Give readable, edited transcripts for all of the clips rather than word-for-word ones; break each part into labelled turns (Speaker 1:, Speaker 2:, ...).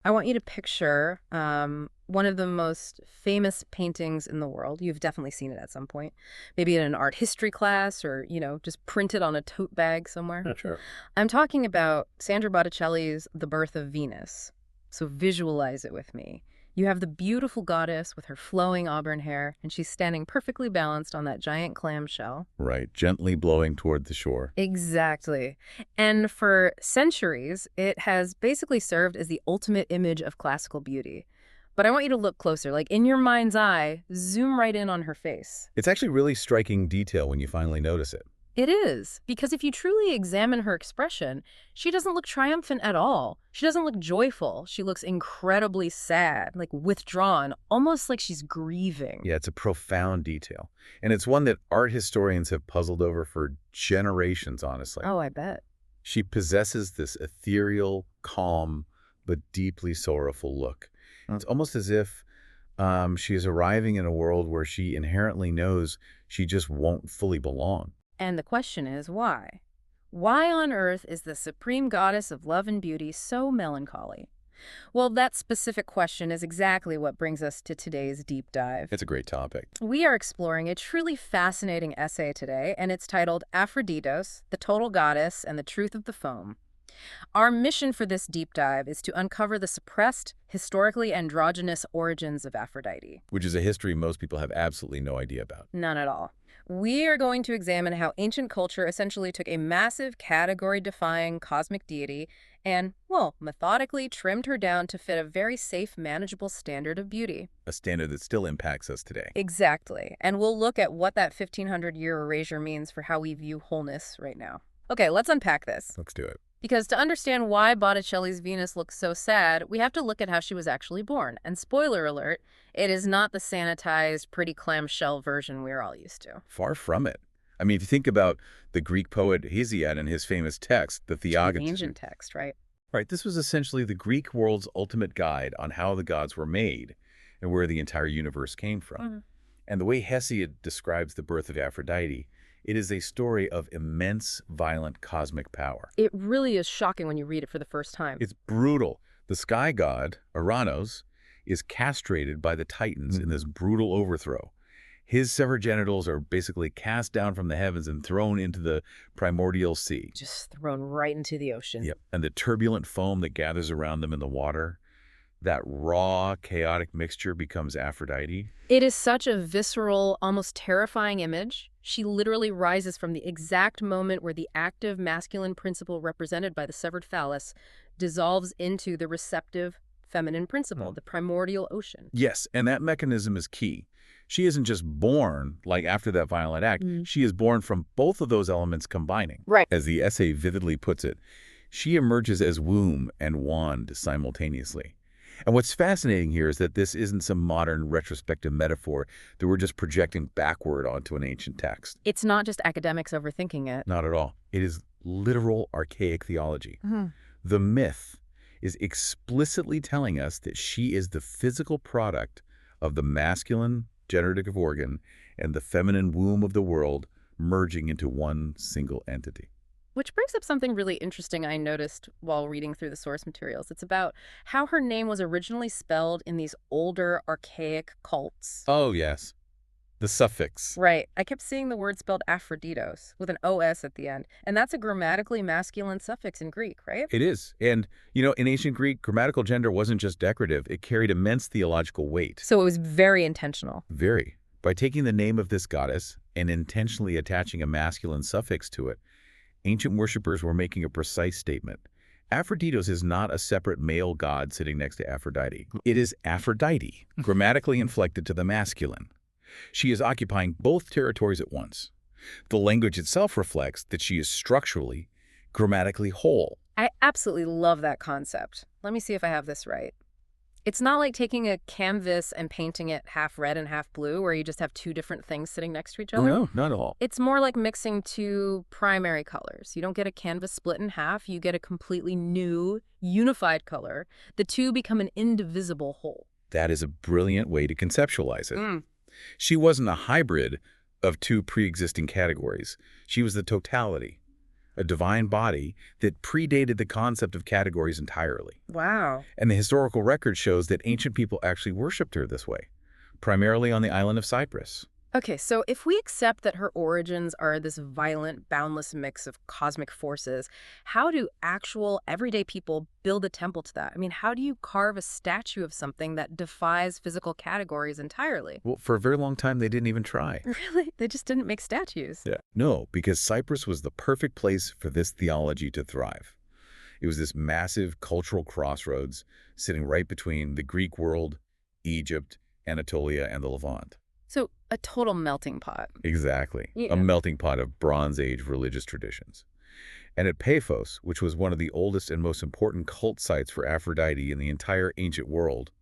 Speaker 1: I want you to picture one of the most famous paintings in the world. You've definitely seen it at some point. Maybe in an art history class or, just printed on a tote bag somewhere.
Speaker 2: Yeah, sure.
Speaker 1: I'm talking about Sandra Botticelli's The Birth of Venus. So visualize it with me. You have the beautiful goddess with her flowing auburn hair, and she's standing perfectly balanced on that giant clamshell.
Speaker 2: Right, gently blowing toward the shore.
Speaker 1: Exactly. And for centuries, it has basically served as the ultimate image of classical beauty. But I want you to look closer, like in your mind's eye, zoom right in on her face.
Speaker 2: It's actually really striking detail when you finally notice it.
Speaker 1: It is, because if you truly examine her expression, she doesn't look triumphant at all. She doesn't look joyful. She looks incredibly sad, like withdrawn, almost like she's grieving.
Speaker 2: Yeah, it's a profound detail. And it's one that art historians have puzzled over for generations, honestly.
Speaker 1: Oh, I bet.
Speaker 2: She possesses this ethereal, calm, but deeply sorrowful look. It's almost as if she is arriving in a world where she inherently knows she just won't fully belong.
Speaker 1: And the question is, why? Why on earth is the supreme goddess of love and beauty so melancholy? Well, that specific question is exactly what brings us to today's deep dive.
Speaker 2: It's a great topic.
Speaker 1: We are exploring a truly fascinating essay today, and it's titled Aphroditos, the Total Goddess and the Truth of the Foam. Our mission for this deep dive is to uncover the suppressed, historically androgynous origins of Aphrodite.
Speaker 2: Which is a history most people have absolutely no idea about.
Speaker 1: None at all. We are going to examine how ancient culture essentially took a massive category-defying cosmic deity and, well, methodically trimmed her down to fit a very safe, manageable standard of beauty.
Speaker 2: A standard that still impacts us today.
Speaker 1: Exactly. And we'll look at what that 1500-year erasure means for how we view wholeness right now. Okay, let's unpack this.
Speaker 2: Let's do it.
Speaker 1: Because to understand why Botticelli's Venus looks so sad, we have to look at how she was actually born. And spoiler alert, it is not the sanitized, pretty clamshell version we're all used to.
Speaker 2: Far from it. I mean, if you think about the Greek poet Hesiod and his famous text, the
Speaker 1: The
Speaker 2: Theogony.
Speaker 1: ancient text, right?
Speaker 2: Right, this was essentially the Greek world's ultimate guide on how the gods were made and where the entire universe came from. And the way Hesiod describes the birth of Aphrodite, it is a story of immense, violent cosmic power.
Speaker 1: It really is shocking when you read it for the first time.
Speaker 2: It's brutal. The sky god, Uranos, is castrated by the Titans in this brutal overthrow. His severed genitals are basically cast down from the heavens and thrown into the primordial sea.
Speaker 1: Just thrown right into the ocean.
Speaker 2: Yep. And the turbulent foam that gathers around them in the water, that raw, chaotic mixture becomes Aphrodite.
Speaker 1: It is such a visceral, almost terrifying image. She literally rises from the exact moment where the active masculine principle represented by the severed phallus dissolves into the receptive feminine principle, the primordial ocean.
Speaker 2: Yes, and that mechanism is key. She isn't just born, like after that violent act. She is born from both of those elements combining.
Speaker 1: Right.
Speaker 2: As the essay vividly puts it, she emerges as womb and wand simultaneously. And what's fascinating here is that this isn't some modern retrospective metaphor that we're just projecting backward onto an ancient text.
Speaker 1: It's not just academics overthinking it.
Speaker 2: Not at all. It is literal archaic theology. The myth is explicitly telling us that she is the physical product of the masculine generative organ and the feminine womb of the world merging into one single entity.
Speaker 1: Which brings up something really interesting I noticed while reading through the source materials. It's about how her name was originally spelled in these older, archaic cults.
Speaker 2: Oh, yes. The suffix.
Speaker 1: Right. I kept seeing the word spelled Aphroditos with an OS at the end. And that's a grammatically masculine suffix in Greek, right?
Speaker 2: It is. And, in ancient Greek, grammatical gender wasn't just decorative. It carried immense theological weight.
Speaker 1: So it was very intentional.
Speaker 2: Very. By taking the name of this goddess and intentionally attaching a masculine suffix to it, ancient worshippers were making a precise statement. Aphroditos is not a separate male god sitting next to Aphrodite. It is Aphrodite, grammatically inflected to the masculine. She is occupying both territories at once. The language itself reflects that she is structurally, grammatically whole.
Speaker 1: I absolutely love that concept. Let me see if I have this right. It's not like taking a canvas and painting it half red and half blue, where you just have two different things sitting next to each other.
Speaker 2: No, not at all.
Speaker 1: It's more like mixing two primary colors. You don't get a canvas split in half. You get a completely new, unified color. The two become an indivisible whole.
Speaker 2: That is a brilliant way to conceptualize it. She wasn't a hybrid of two pre-existing categories. She was the totality, a divine body that predated the concept of categories entirely.
Speaker 1: Wow.
Speaker 2: And the historical record shows that ancient people actually worshipped her this way, primarily on the island of Cyprus.
Speaker 1: Okay, so if we accept that her origins are this violent, boundless mix of cosmic forces, how do actual everyday people build a temple to that? I mean, how do you carve a statue of something that defies physical categories entirely?
Speaker 2: Well, for a very long time, they didn't even try.
Speaker 1: Really? They just didn't make statues.
Speaker 2: Yeah. No, because Cyprus was the perfect place for this theology to thrive. It was this massive cultural crossroads sitting right between the Greek world, Egypt, Anatolia, and the Levant.
Speaker 1: So, a total melting pot.
Speaker 2: Exactly.
Speaker 1: Yeah.
Speaker 2: A melting pot of Bronze Age religious traditions. And at Paphos, which was one of the oldest and most important cult sites for Aphrodite in the entire ancient world,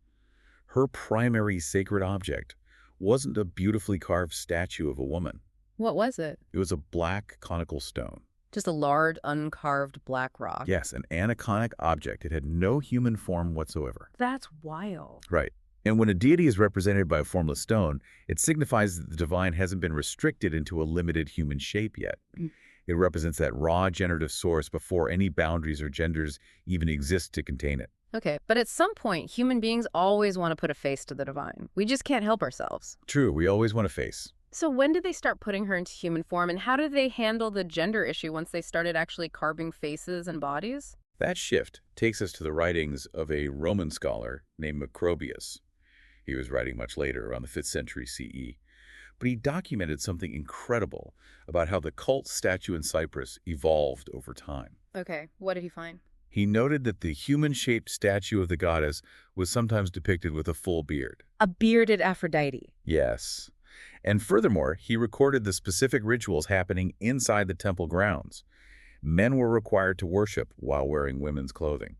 Speaker 2: her primary sacred object wasn't a beautifully carved statue of a woman.
Speaker 1: What was it?
Speaker 2: It was a black conical stone.
Speaker 1: Just a large, uncarved black rock.
Speaker 2: Yes, an aniconic object. It had no human form whatsoever.
Speaker 1: That's wild.
Speaker 2: Right. And when a deity is represented by a formless stone, it signifies that the divine hasn't been restricted into a limited human shape yet.
Speaker 1: Mm.
Speaker 2: It represents that raw generative source before any boundaries or genders even exist to contain it.
Speaker 1: Okay, but at some point, human beings always want to put a face to the divine. We just can't help ourselves.
Speaker 2: True, we always want to face.
Speaker 1: So when did they start putting her into human form, and how did they handle the gender issue once they started actually carving faces and bodies?
Speaker 2: That shift takes us to the writings of a Roman scholar named Macrobius. He was writing much later, around the 5th century CE. But he documented something incredible about how the cult statue in Cyprus evolved over time.
Speaker 1: Okay, what did he find?
Speaker 2: He noted that the human-shaped statue of the goddess was sometimes depicted with a full beard.
Speaker 1: A bearded Aphrodite.
Speaker 2: Yes. And furthermore, he recorded the specific rituals happening inside the temple grounds. Men were required to worship while wearing women's clothing,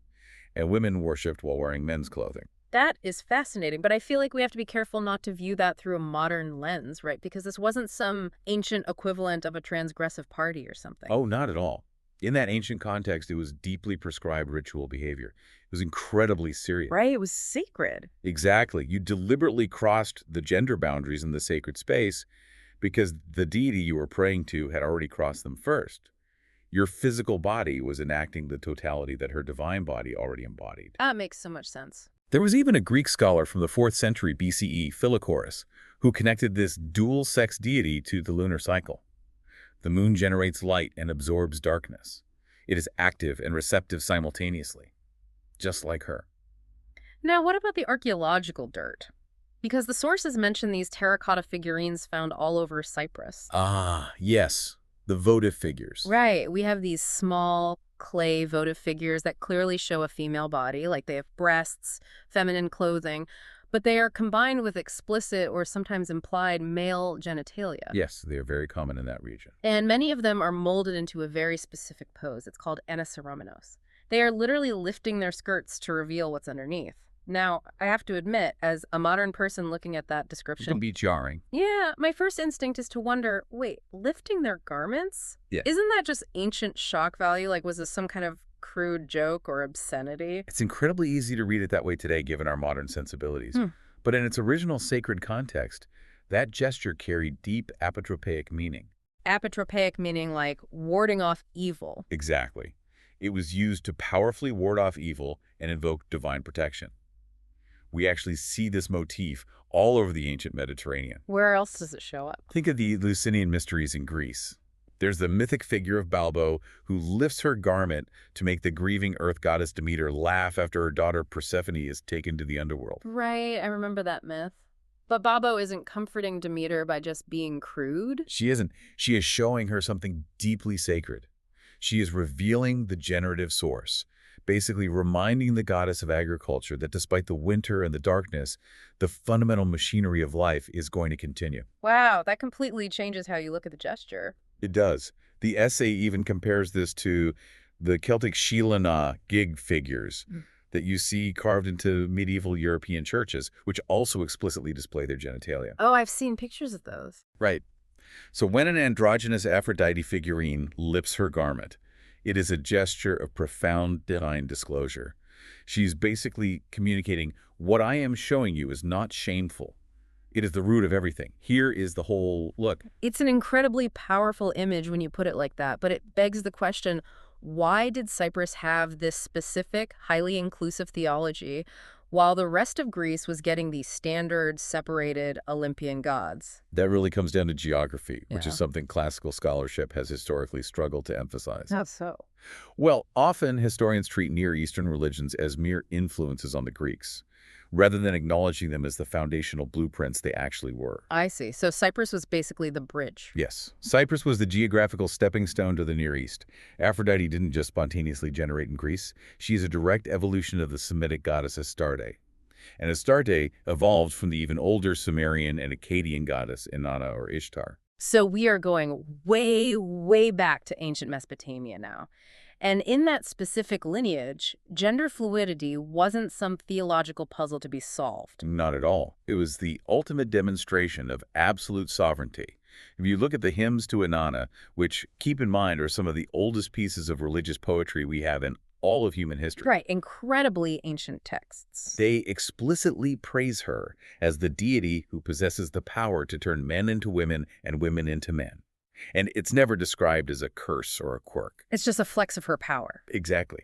Speaker 2: and women worshipped while wearing men's clothing.
Speaker 1: That is fascinating, but I feel like we have to be careful not to view that through a modern lens, right? Because this wasn't some ancient equivalent of a transgressive party or something.
Speaker 2: Oh, not at all. In that ancient context, it was deeply prescribed ritual behavior. It was incredibly serious.
Speaker 1: Right? It was sacred.
Speaker 2: Exactly. You deliberately crossed the gender boundaries in the sacred space because the deity you were praying to had already crossed them first. Your physical body was enacting the totality that her divine body already embodied.
Speaker 1: That makes so much sense.
Speaker 2: There was even a Greek scholar from the 4th century BCE, Philochorus, who connected this dual-sex deity to the lunar cycle. The moon generates light and absorbs darkness. It is active and receptive simultaneously, just like her.
Speaker 1: Now, what about the archaeological dirt? Because the sources mention these terracotta figurines found all over Cyprus.
Speaker 2: Ah, yes, the votive figures.
Speaker 1: Right. We have these small clay votive figures that clearly show a female body, like they have breasts, feminine clothing, but they are combined with explicit or sometimes implied male genitalia.
Speaker 2: Yes, they are very common in that region.
Speaker 1: And many of them are molded into a very specific pose. It's called anaseromenos. They are literally lifting their skirts to reveal what's underneath. Now, I have to admit, as a modern person looking at that
Speaker 2: It
Speaker 1: description,
Speaker 2: can be jarring.
Speaker 1: yeah, my first instinct is to wonder, wait, lifting their garments?
Speaker 2: Yeah.
Speaker 1: Isn't that just ancient shock value? Like, was this some kind of crude joke or obscenity?
Speaker 2: It's incredibly easy to read it that way today, given our modern sensibilities. But in its original sacred context, that gesture carried deep apotropaic meaning.
Speaker 1: Apotropaic meaning like warding off evil.
Speaker 2: Exactly. It was used to powerfully ward off evil and invoke divine protection. We actually see this motif all over the ancient Mediterranean.
Speaker 1: Where else does it show up?
Speaker 2: Think of the Eleusinian mysteries in Greece. There's the mythic figure of Balbo who lifts her garment to make the grieving earth goddess Demeter laugh after her daughter Persephone is taken to the underworld.
Speaker 1: Right, I remember that myth. But Babo isn't comforting Demeter by just being crude.
Speaker 2: She isn't. She is showing her something deeply sacred. She is revealing the generative source, basically reminding the goddess of agriculture that despite the winter and the darkness, the fundamental machinery of life is going to continue.
Speaker 1: Wow, that completely changes how you look at the gesture.
Speaker 2: It does. The essay even compares this to the Celtic Sheelana gig figures that you see carved into medieval European churches, which also explicitly display their genitalia.
Speaker 1: Oh, I've seen pictures of those.
Speaker 2: Right. So when an androgynous Aphrodite figurine lifts her garment, it is a gesture of profound divine disclosure. She's basically communicating, what I am showing you is not shameful. It is the root of everything. Here is the whole, look,
Speaker 1: It's an incredibly powerful image when you put it like that, but it begs the question, why did Cyprus have this specific, highly inclusive theology while the rest of Greece was getting these standard, separated Olympian gods?
Speaker 2: that really comes down to geography, which is
Speaker 1: Yeah.
Speaker 2: something classical scholarship has historically struggled to emphasize.
Speaker 1: How so?
Speaker 2: Well, often historians treat Near Eastern religions as mere influences on the Greeks, rather than acknowledging them as the foundational blueprints they actually were.
Speaker 1: I see. So Cyprus was basically the bridge.
Speaker 2: Yes, Cyprus was the geographical stepping stone to the Near East. Aphrodite didn't just spontaneously generate in Greece. She is a direct evolution of the Semitic goddess Astarte. And Astarte evolved from the even older Sumerian and Akkadian goddess Inanna or Ishtar.
Speaker 1: So we are going way, way back to ancient Mesopotamia now. And in that specific lineage, gender fluidity wasn't some theological puzzle to be solved.
Speaker 2: Not at all. It was the ultimate demonstration of absolute sovereignty. If you look at the hymns to Inanna, which, keep in mind, are some of the oldest pieces of religious poetry we have in all of human history,
Speaker 1: Right, incredibly ancient texts.
Speaker 2: they explicitly praise her as the deity who possesses the power to turn men into women and women into men. And it's never described as a curse or a quirk.
Speaker 1: It's just a flex of her power.
Speaker 2: Exactly.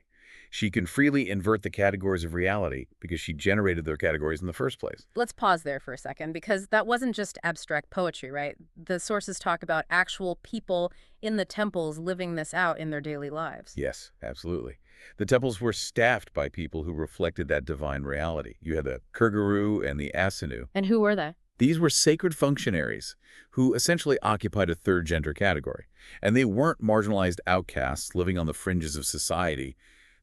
Speaker 2: She can freely invert the categories of reality because she generated their categories in the first place.
Speaker 1: Let's pause there for a second, because that wasn't just abstract poetry, right? The sources talk about actual people in the temples living this out in their daily lives.
Speaker 2: Yes, absolutely. The temples were staffed by people who reflected that divine reality. You had the Kurguru and the Asinu.
Speaker 1: And who were they?
Speaker 2: These were sacred functionaries who essentially occupied a third gender category. And they weren't marginalized outcasts living on the fringes of society.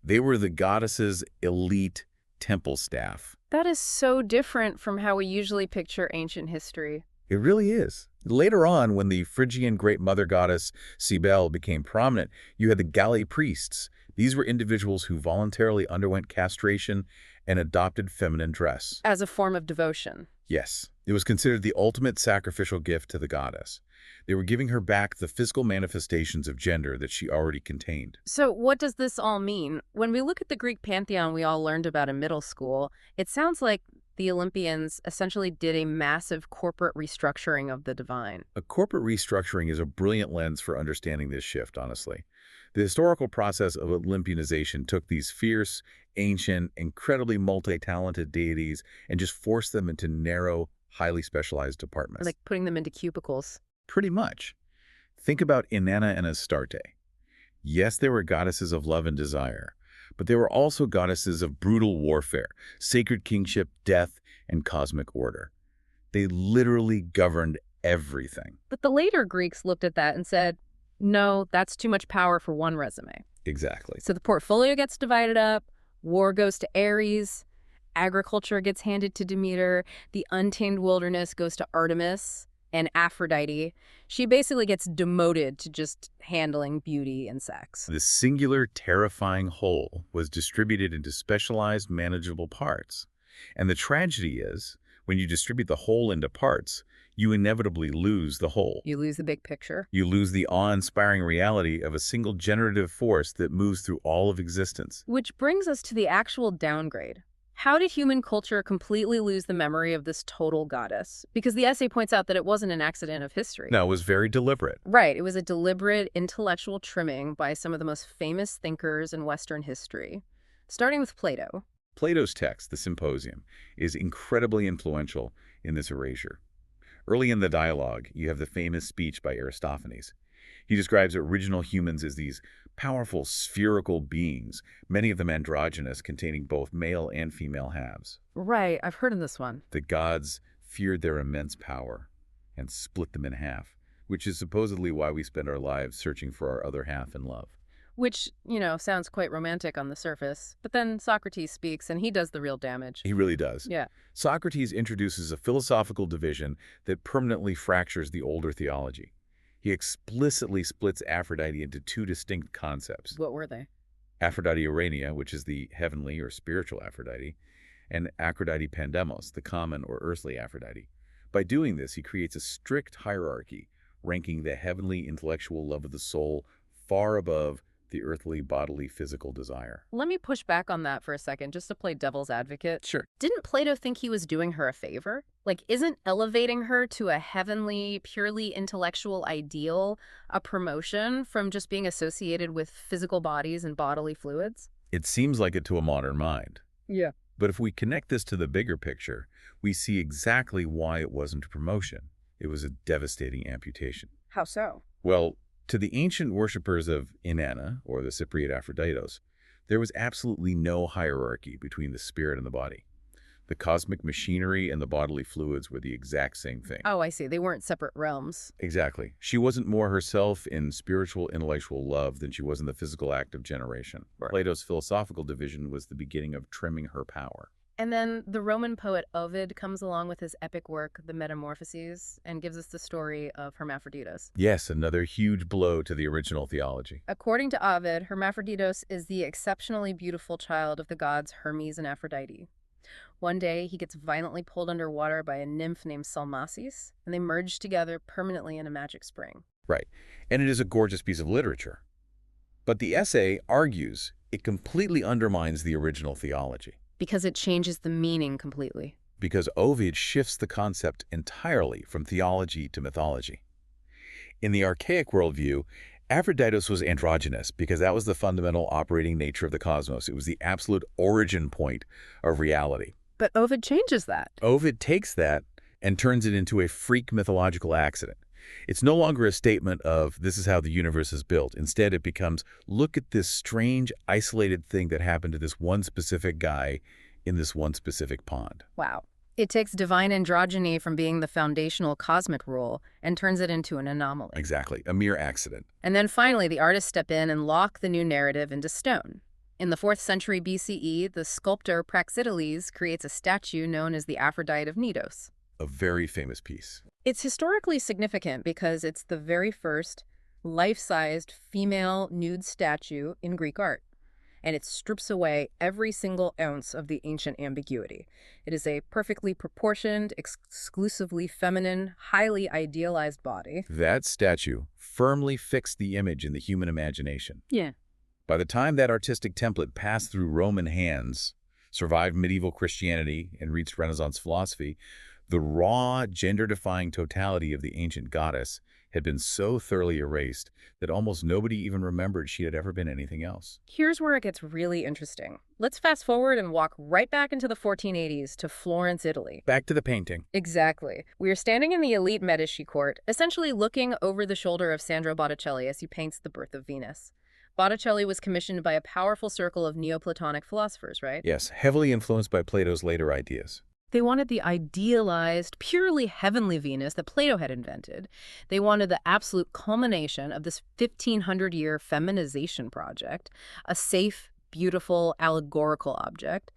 Speaker 2: They were the goddess's elite temple staff.
Speaker 1: That is so different from how we usually picture ancient history.
Speaker 2: It really is. Later on, when the Phrygian great mother goddess Cybele became prominent, you had the Galli priests. These were individuals who voluntarily underwent castration and adopted feminine dress.
Speaker 1: As a form of devotion.
Speaker 2: Yes, it was considered the ultimate sacrificial gift to the goddess. They were giving her back the physical manifestations of gender that she already contained.
Speaker 1: So what does this all mean? When we look at the Greek pantheon we all learned about in middle school, it sounds like the Olympians essentially did a massive corporate restructuring of the divine.
Speaker 2: A corporate restructuring is a brilliant lens for understanding this shift, honestly. The historical process of Olympianization took these fierce, ancient, incredibly multi-talented deities and just forced them into narrow, highly specialized departments.
Speaker 1: Like putting them into cubicles.
Speaker 2: Pretty much. Think about Inanna and Astarte. Yes, they were goddesses of love and desire, but they were also goddesses of brutal warfare, sacred kingship, death, and cosmic order. They literally governed everything.
Speaker 1: But the later Greeks looked at that and said, no, that's too much power for one resume.
Speaker 2: Exactly.
Speaker 1: So the portfolio gets divided up, war goes to Ares, agriculture gets handed to Demeter, the untamed wilderness goes to Artemis and Aphrodite. She basically gets demoted to just handling beauty and sex.
Speaker 2: The singular, terrifying whole was distributed into specialized, manageable parts. And the tragedy is, when you distribute the whole into parts, you inevitably lose the whole.
Speaker 1: You lose the big picture.
Speaker 2: You lose the awe-inspiring reality of a single generative force that moves through all of existence.
Speaker 1: Which brings us to the actual downgrade. How did human culture completely lose the memory of this total goddess? Because the essay points out that it wasn't an accident of history.
Speaker 2: No, it was very deliberate.
Speaker 1: Right. It was a deliberate intellectual trimming by some of the most famous thinkers in Western history, starting with Plato.
Speaker 2: Plato's text, the Symposium, is incredibly influential in this erasure. Early in the dialogue, you have the famous speech by Aristophanes. He describes original humans as these powerful spherical beings, many of them androgynous, containing both male and female halves.
Speaker 1: Right. I've heard of this one.
Speaker 2: The gods feared their immense power and split them in half, which is supposedly why we spend our lives searching for our other half in love.
Speaker 1: Which, sounds quite romantic on the surface. But then Socrates speaks and he does the real damage.
Speaker 2: He really does.
Speaker 1: Yeah.
Speaker 2: Socrates introduces a philosophical division that permanently fractures the older theology. He explicitly splits Aphrodite into two distinct concepts.
Speaker 1: What were they?
Speaker 2: Aphrodite Urania, which is the heavenly or spiritual Aphrodite, and Aphrodite Pandemos, the common or earthly Aphrodite. By doing this, he creates a strict hierarchy, ranking the heavenly intellectual love of the soul far above the earthly, bodily, physical desire.
Speaker 1: Let me push back on that for a second, just to play devil's advocate.
Speaker 2: Sure.
Speaker 1: Didn't Plato think he was doing her a favor? Like, isn't elevating her to a heavenly, purely intellectual ideal a promotion from just being associated with physical bodies and bodily fluids?
Speaker 2: It seems like it to a modern mind.
Speaker 1: Yeah.
Speaker 2: But if we connect this to the bigger picture, we see exactly why it wasn't a promotion. It was a devastating amputation.
Speaker 1: How so?
Speaker 2: Well, to the ancient worshippers of Inanna, or the Cypriot Aphroditos, there was absolutely no hierarchy between the spirit and the body. The cosmic machinery and the bodily fluids were the exact same thing.
Speaker 1: Oh, I see. They weren't separate realms.
Speaker 2: Exactly. She wasn't more herself in spiritual, intellectual love than she was in the physical act of generation.
Speaker 1: Right.
Speaker 2: Plato's philosophical division was the beginning of trimming her power.
Speaker 1: And then the Roman poet Ovid comes along with his epic work, The Metamorphoses, and gives us the story of Hermaphroditos.
Speaker 2: Yes, another huge blow to the original theology.
Speaker 1: According to Ovid, Hermaphroditos is the exceptionally beautiful child of the gods Hermes and Aphrodite. One day, he gets violently pulled underwater by a nymph named Salmacis, and they merge together permanently in a magic spring.
Speaker 2: Right. And it is a gorgeous piece of literature. But the essay argues it completely undermines the original theology.
Speaker 1: Because it changes the meaning completely.
Speaker 2: Because Ovid shifts the concept entirely from theology to mythology. In the archaic worldview, Aphroditos was androgynous because that was the fundamental operating nature of the cosmos. It was the absolute origin point of reality.
Speaker 1: But Ovid changes that.
Speaker 2: Ovid takes that and turns it into a freak mythological accident. It's no longer a statement of this is how the universe is built. Instead, it becomes, look at this strange, isolated thing that happened to this one specific guy in this one specific pond.
Speaker 1: Wow. It takes divine androgyny from being the foundational cosmic rule and turns it into an anomaly.
Speaker 2: Exactly, a mere accident.
Speaker 1: And then finally, the artists step in and lock the new narrative into stone. In the 4th century BCE, the sculptor Praxiteles creates a statue known as the Aphrodite of Knidos.
Speaker 2: A very famous piece.
Speaker 1: It's historically significant because it's the very first life-sized female nude statue in Greek art, and it strips away every single ounce of the ancient ambiguity. It is a perfectly proportioned, exclusively feminine, highly idealized body.
Speaker 2: That statue firmly fixed the image in the human imagination.
Speaker 1: Yeah.
Speaker 2: By the time that artistic template passed through Roman hands, survived medieval Christianity, and reached Renaissance philosophy, the raw, gender-defying totality of the ancient goddess had been so thoroughly erased that almost nobody even remembered she had ever been anything else.
Speaker 1: Here's where it gets really interesting. Let's fast forward and walk right back into the 1480s to Florence, Italy.
Speaker 2: Back to the painting.
Speaker 1: Exactly. We are standing in the elite Medici court, essentially looking over the shoulder of Sandro Botticelli as he paints the birth of Venus. Botticelli was commissioned by a powerful circle of Neoplatonic philosophers, right?
Speaker 2: Yes, heavily influenced by Plato's later ideas.
Speaker 1: They wanted the idealized, purely heavenly Venus that Plato had invented. They wanted the absolute culmination of this 1,500-year feminization project, a safe, beautiful, allegorical object.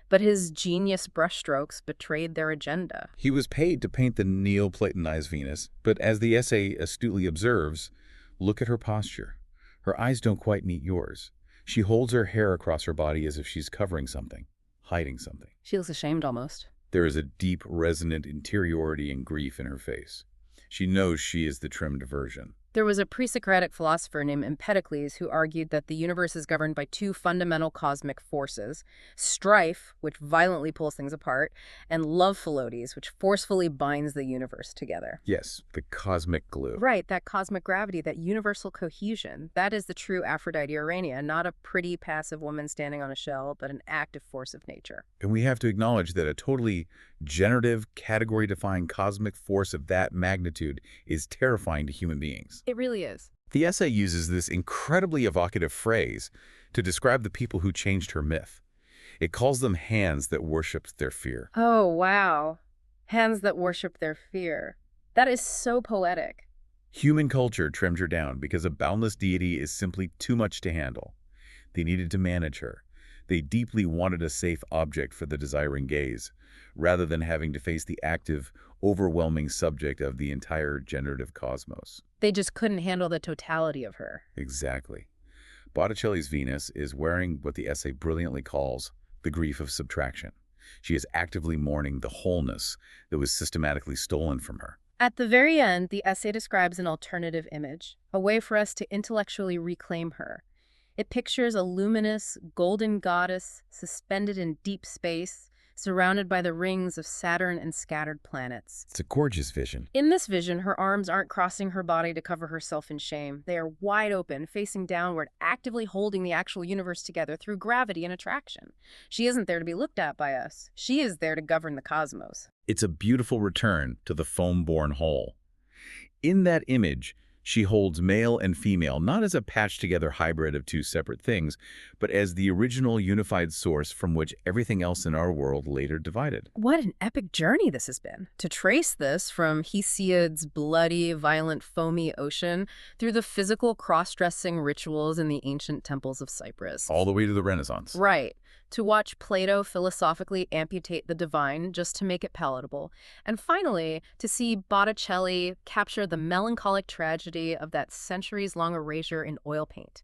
Speaker 1: But his genius brushstrokes betrayed their agenda.
Speaker 2: He was paid to paint the Neoplatonized Venus, but as the essay astutely observes, look at her posture. Her eyes don't quite meet yours. She holds her hair across her body as if she's covering something, hiding something.
Speaker 1: She looks ashamed almost.
Speaker 2: There is a deep, resonant interiority and grief in her face. She knows she is the trimmed version.
Speaker 1: There was a pre-Socratic philosopher named Empedocles who argued that the universe is governed by two fundamental cosmic forces, strife, which violently pulls things apart, and love philaudes, which forcefully binds the universe together.
Speaker 2: Yes, the cosmic glue.
Speaker 1: Right, that cosmic gravity, that universal cohesion. That is the true Aphrodite Urania, not a pretty passive woman standing on a shell, but an active force of nature.
Speaker 2: And we have to acknowledge that a totally generative, category-defying cosmic force of that magnitude is terrifying to human beings.
Speaker 1: It really is.
Speaker 2: The essay uses this incredibly evocative phrase to describe the people who changed her myth. It calls them hands that worshipped their fear.
Speaker 1: Oh, wow. Hands that worship their fear. That is so poetic.
Speaker 2: Human culture trimmed her down because a boundless deity is simply too much to handle. They needed to manage her. They deeply wanted a safe object for the desiring gaze, rather than having to face the active, overwhelming subject of the entire generative cosmos.
Speaker 1: They just couldn't handle the totality of her.
Speaker 2: Exactly. Botticelli's Venus is wearing what the essay brilliantly calls the grief of subtraction. She is actively mourning the wholeness that was systematically stolen from her.
Speaker 1: At the very end, the essay describes an alternative image, a way for us to intellectually reclaim her. It pictures a luminous, golden goddess suspended in deep space, surrounded by the rings of Saturn and scattered planets.
Speaker 2: It's a gorgeous vision.
Speaker 1: In this vision, her arms aren't crossing her body to cover herself in shame. They are wide open, facing downward, actively holding the actual universe together through gravity and attraction. She isn't there to be looked at by us. She is there to govern the cosmos.
Speaker 2: It's a beautiful return to the foam-born whole. In that image, she holds male and female not as a patched-together hybrid of two separate things, but as the original unified source from which everything else in our world later divided.
Speaker 1: What an epic journey this has been. To trace this from Hesiod's bloody, violent, foamy ocean through the physical cross-dressing rituals in the ancient temples of Cyprus.
Speaker 2: All the way to the Renaissance.
Speaker 1: Right. To watch Plato philosophically amputate the divine just to make it palatable. And finally, to see Botticelli capture the melancholic tragedy of that centuries-long erasure in oil paint.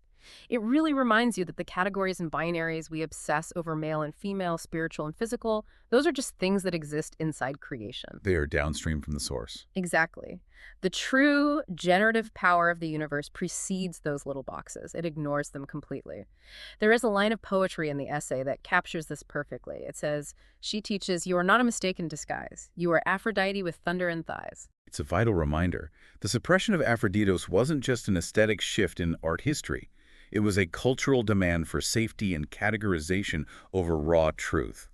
Speaker 1: It really reminds you that the categories and binaries we obsess over male and female, spiritual and physical, those are just things that exist inside creation.
Speaker 2: They are downstream from the source.
Speaker 1: Exactly. The true generative power of the universe precedes those little boxes. It ignores them completely. There is a line of poetry in the essay that captures this perfectly. It says, "She teaches, you are not a mistake in disguise. You are Aphrodite with thunder and thighs."
Speaker 2: It's a vital reminder. The suppression of Aphroditos wasn't just an aesthetic shift in art history. It was a cultural demand for safety and categorization over raw truth.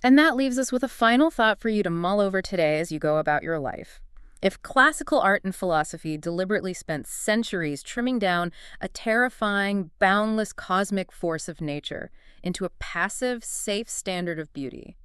Speaker 1: And that leaves us with a final thought for you to mull over today as you go about your life. If classical art and philosophy deliberately spent centuries trimming down a terrifying, boundless cosmic force of nature into a passive, safe standard of beauty,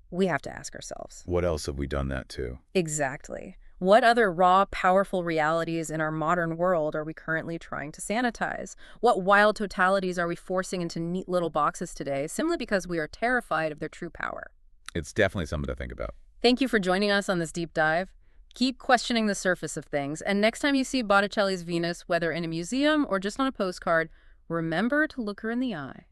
Speaker 1: we have to ask ourselves.
Speaker 2: What else have we done that to?
Speaker 1: Exactly. What other raw, powerful realities in our modern world are we currently trying to sanitize? What wild totalities are we forcing into neat little boxes today simply because we are terrified of their true power?
Speaker 2: It's definitely something to think about.
Speaker 1: Thank you for joining us on this deep dive. Keep questioning the surface of things, and next time you see Botticelli's Venus, whether in a museum or just on a postcard, remember to look her in the eye.